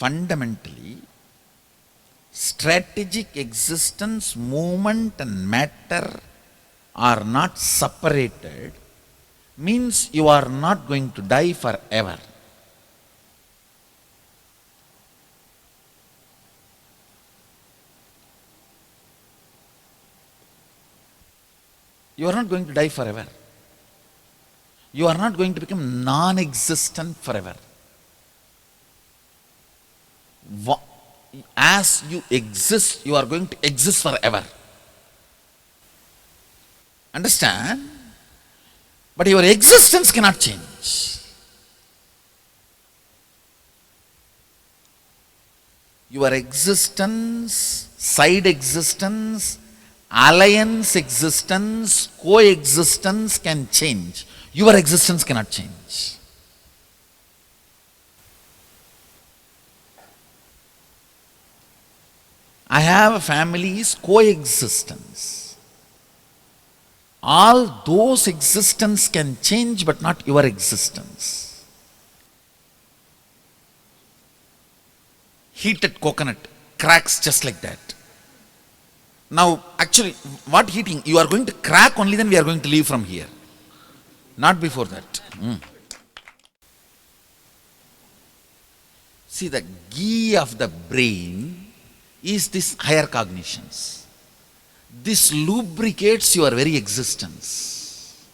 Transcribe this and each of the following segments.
fundamentally, strategic existence, movement and matter are not separated, means you are not going to die forever. You are not going to die forever. You are not going to become non-existent forever. As you exist, you are going to exist forever. Understand? But your existence cannot change. Your existence, side existence, alliance existence, coexistence can change. Your existence cannot change. I have a family's coexistence. All those existence can change, but not your existence. Heated coconut cracks just like that. Now, actually, what heating? You are going to crack only, then we are going to leave from here. Not before that. See, the ghee of the brain is this higher cognitions. This lubricates your very existence.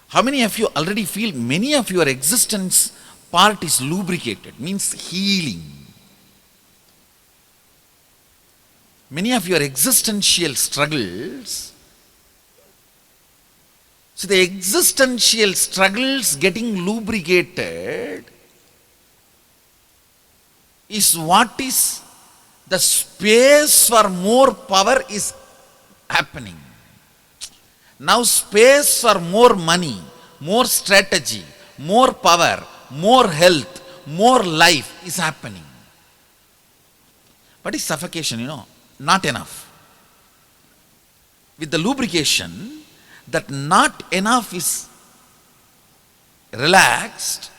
How many of you already feel many of your existence part is lubricated, means healing. Many of your existential struggles, so the existential struggles getting lubricated is what is the space for more power is happening. Now space for more money, more strategy, more power, more health, more life is happening. What is suffocation, Not enough. With the lubrication, that not enough is relaxed,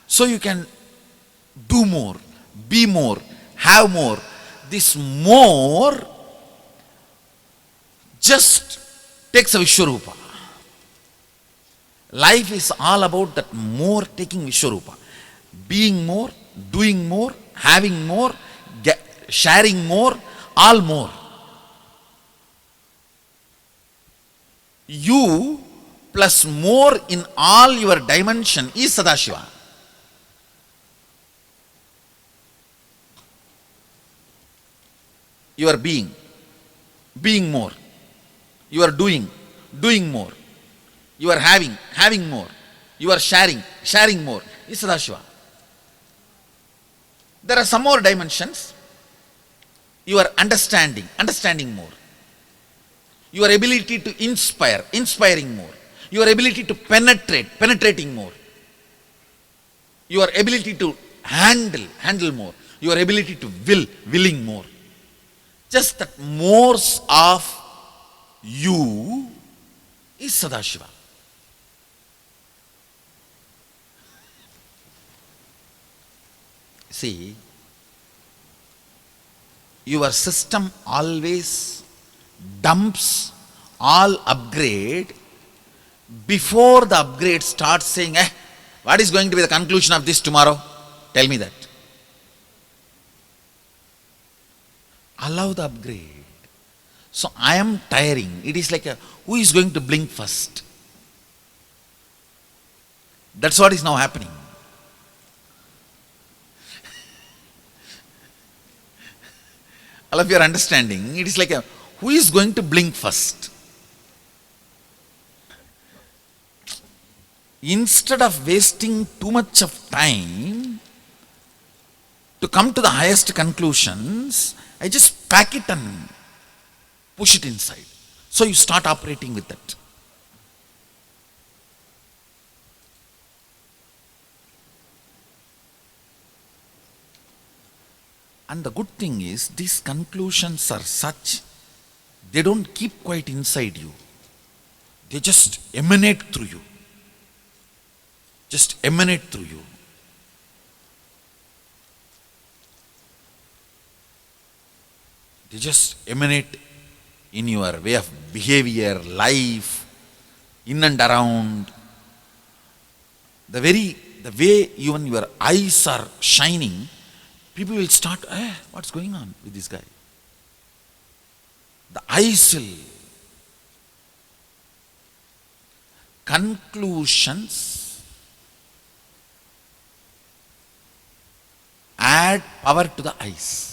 so you can do more, be more, have more. This more just takes a Vishwarupa. Life is all about that more taking Vishwarupa. Being more, doing more, having more, sharing more, all more. You plus more in all your dimension is Sadashiva. You are being more. You are doing more. You are having more. You are sharing more. Is Sadashiva. There are some more dimensions. You are understanding more. Your ability to inspire, inspiring more. Your ability to penetrating more. Your ability to handle more. Your ability to willing more. Just that more of you is Sadashiva. See, your system always dumps all upgrade before the upgrade starts saying, what is going to be the conclusion of this tomorrow? Tell me that. Allow the upgrade. So I am tiring. It is like who is going to blink first? That's what is now happening. All of you are understanding. It is like who is going to blink first? Instead of wasting too much of time to come to the highest conclusions, I just pack it and push it inside. So you start operating with that. And the good thing is, these conclusions are such, they don't keep quite inside you. They just emanate through you. Just emanate through you. They just emanate in your way of behavior, life, in and around. The way even your eyes are shining, people will start, what's going on with this guy? The eyes will. Conclusions add power to the eyes.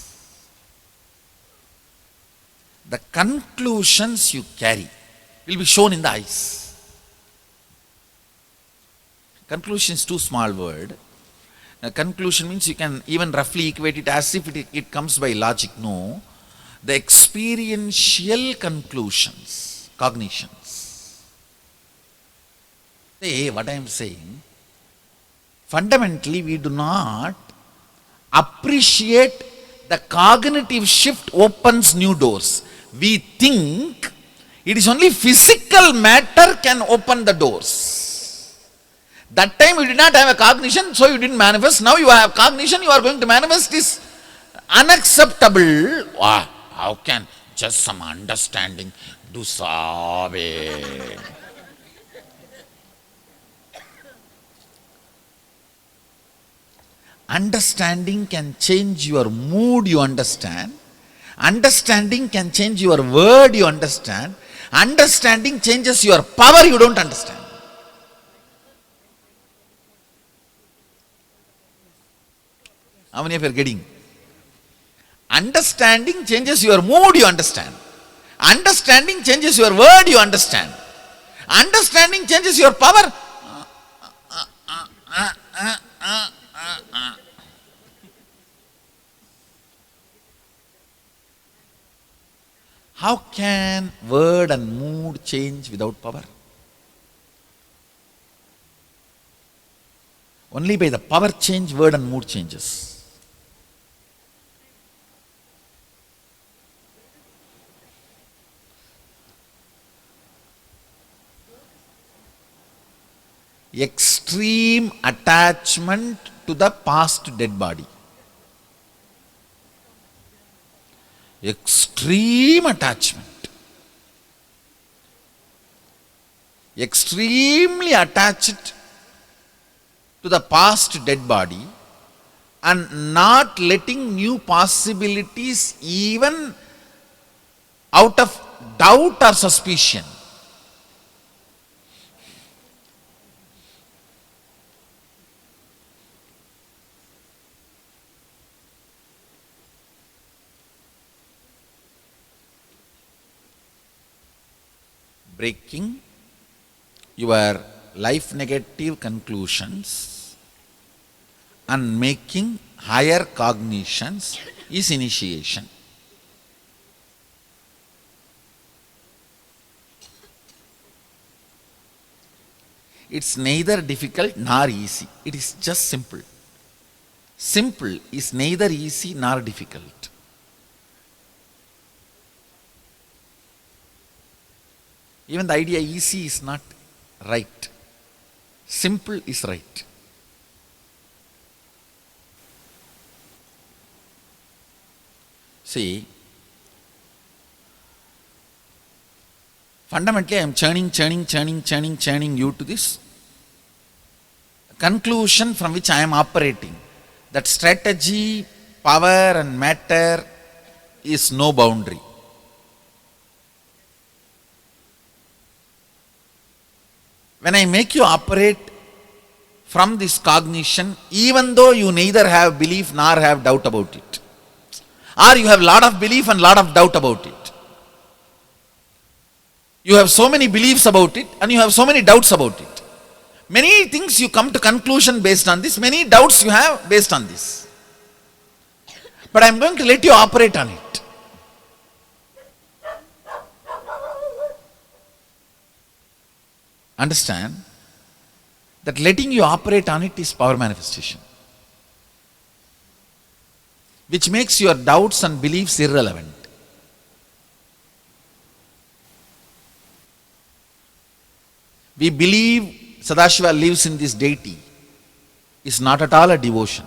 The conclusions you carry will be shown in the eyes. Conclusion is too small word. Conclusion means you can even roughly equate it as if it comes by logic. No. The experiential conclusions, cognitions. Say what I am saying. Fundamentally, we do not appreciate the cognitive shift opens new doors. We think it is only physical matter can open the doors. That time you did not have a cognition, so you didn't manifest. Now you have cognition, you are going to manifest. Is unacceptable. Wow, how can just some understanding do sabe? Understanding can change your mood, you understand. Understanding can change your word, you understand. Understanding changes your power, you don't understand. How many of you are getting? Understanding changes your mood, you understand. Understanding changes your word, you understand. Understanding changes your power. How can word and mood change without power? Only by the power change, word and mood changes. Extreme attachment to the past dead body. Extreme attachment. Extremely attached to the past dead body and not letting new possibilities even out of doubt or suspicion. Breaking your life negative conclusions and making higher cognitions is initiation. It's neither difficult nor easy. It is just simple. Simple is neither easy nor difficult. Even the idea easy is not right. Simple is right. See, fundamentally I am churning you to this conclusion from which I am operating. That strategy, power and matter is no boundary. When I make you operate from this cognition, even though you neither have belief nor have doubt about it, or you have lot of belief and lot of doubt about it, you have so many beliefs about it and you have so many doubts about it. Many things you come to conclusion based on this, many doubts you have based on this. But I am going to let you operate on it. Understand that letting you operate on it is power manifestation, which makes your doubts and beliefs irrelevant. We believe Sadashiva lives in this deity is not at all a devotion.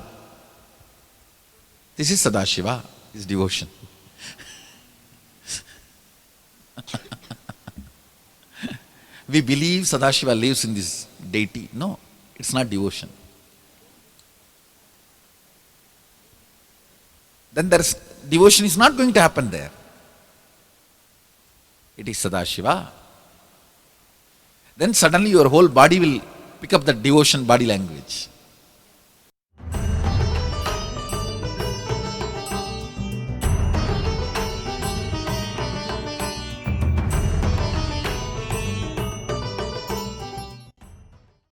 This is Sadashiva, is devotion. We believe Sadashiva lives in this deity. No, it's not devotion. Then there's devotion is not going to happen there. It is Sadashiva. Then suddenly your whole body will pick up the devotion body language.